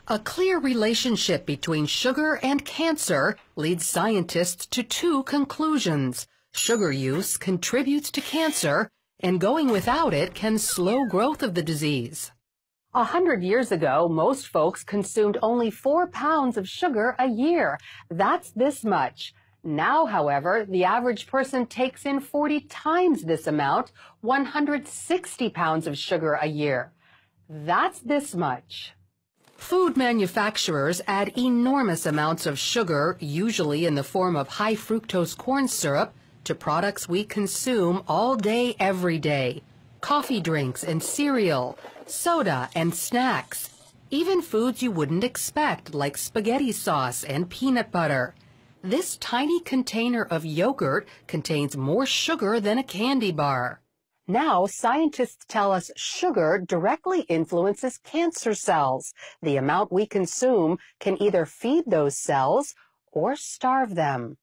A clear relationship between sugar and cancer leads scientists to two conclusions. Sugar use contributes to cancer, and going without it can slow growth of the disease. 100 years ago, most folks consumed only 4 pounds of sugar a year. That's this much. Now, however, the average person takes in 40 times this amount, 160 pounds of sugar a year. That's this much. Food manufacturers add enormous amounts of sugar, usually in the form of high fructose corn syrup, to products we consume all day, every day. Coffee drinks and cereal, soda and snacks, even foods you wouldn't expect like spaghetti sauce and peanut butter. This tiny container of yogurt contains more sugar than a candy bar. Now, scientists tell us sugar directly influences cancer cells. The amount we consume can either feed those cells or starve them.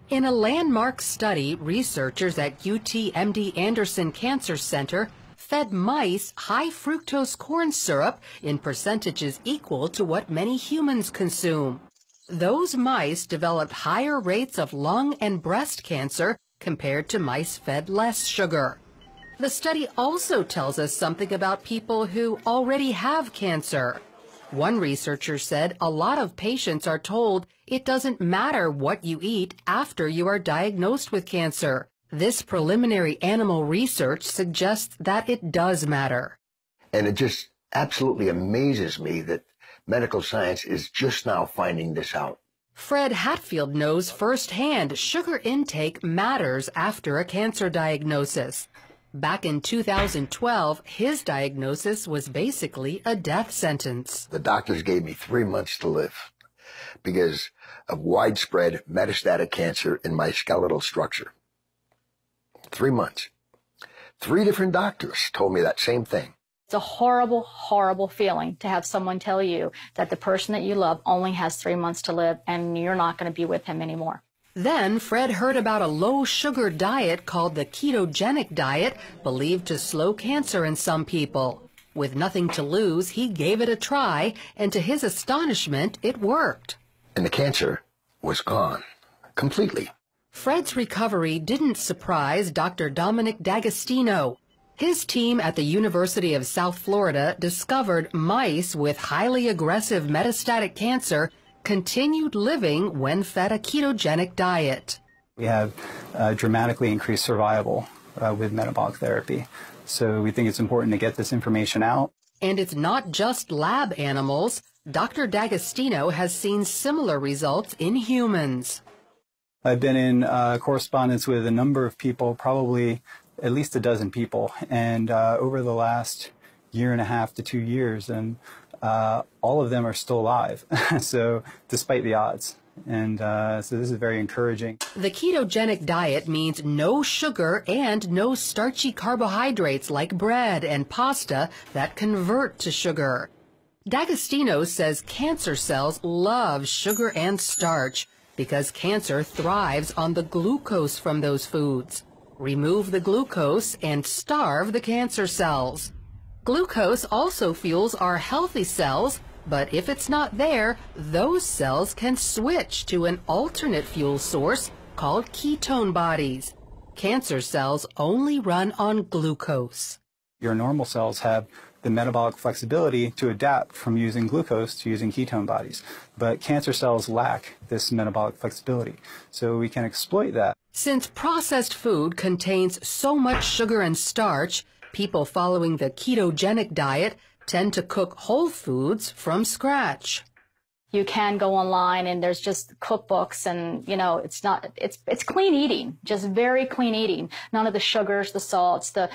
In a landmark study, researchers at UT MD Anderson Cancer Center fed mice high fructose corn syrup in percentages equal to what many humans consume. Those mice developed higher rates of lung and breast cancer compared to mice fed less sugar. The study also tells us something about people who already have cancer. One researcher said a lot of patients are told it doesn't matter what you eat after you are diagnosed with cancer. This preliminary animal research suggests that it does matter. And it just absolutely amazes me that medical science is just now finding this out. Fred Hatfield knows firsthand sugar intake matters after a cancer diagnosis. Back in 2012, his diagnosis was basically a death sentence. The doctors gave me 3 months to live because of widespread metastatic cancer in my skeletal structure. 3 months. 3 different doctors told me that same thing. It's a horrible, horrible feeling to have someone tell you that the person that you love only has 3 months to live and you're not going to be with him anymore. Then Fred heard about a low-sugar diet called the ketogenic diet, believed to slow cancer in some people. With nothing to lose, he gave it a try, and to his astonishment, it worked. And the cancer was gone, completely. Fred's recovery didn't surprise Dr. Dominic D'Agostino. His team at the University of South Florida discovered mice with highly aggressive metastatic cancer continued living when fed a ketogenic diet. We have dramatically increased survival with metabolic therapy. So we think it's important to get this information out. And it's not just lab animals. Dr. D'Agostino has seen similar results in humans. I've been in correspondence with a number of people, probably at least a dozen people, and over the last 1.5 to 2 years, and all of them are still alive, so despite the odds. And so this is very encouraging. The ketogenic diet means no sugar and no starchy carbohydrates like bread and pasta that convert to sugar. D'Agostino says cancer cells love sugar and starch because cancer thrives on the glucose from those foods. Remove the glucose and starve the cancer cells. Glucose also fuels our healthy cells, but if it's not there, those cells can switch to an alternate fuel source called ketone bodies. Cancer cells only run on glucose. Your normal cells have the metabolic flexibility to adapt from using glucose to using ketone bodies, but cancer cells lack this metabolic flexibility, so we can exploit that. Since processed food contains so much sugar and starch, people following the ketogenic diet tend to cook whole foods from scratch. You can go online and there's just cookbooks and, you know, it's clean eating, just very clean eating. None of the sugars, the salts, the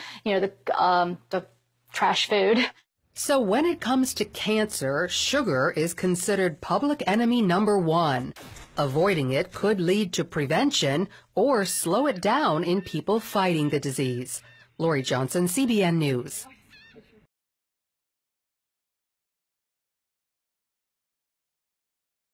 trash food. So when it comes to cancer, sugar is considered public enemy number 1. Avoiding it could lead to prevention or slow it down in people fighting the disease. Lori Johnson, CBN News.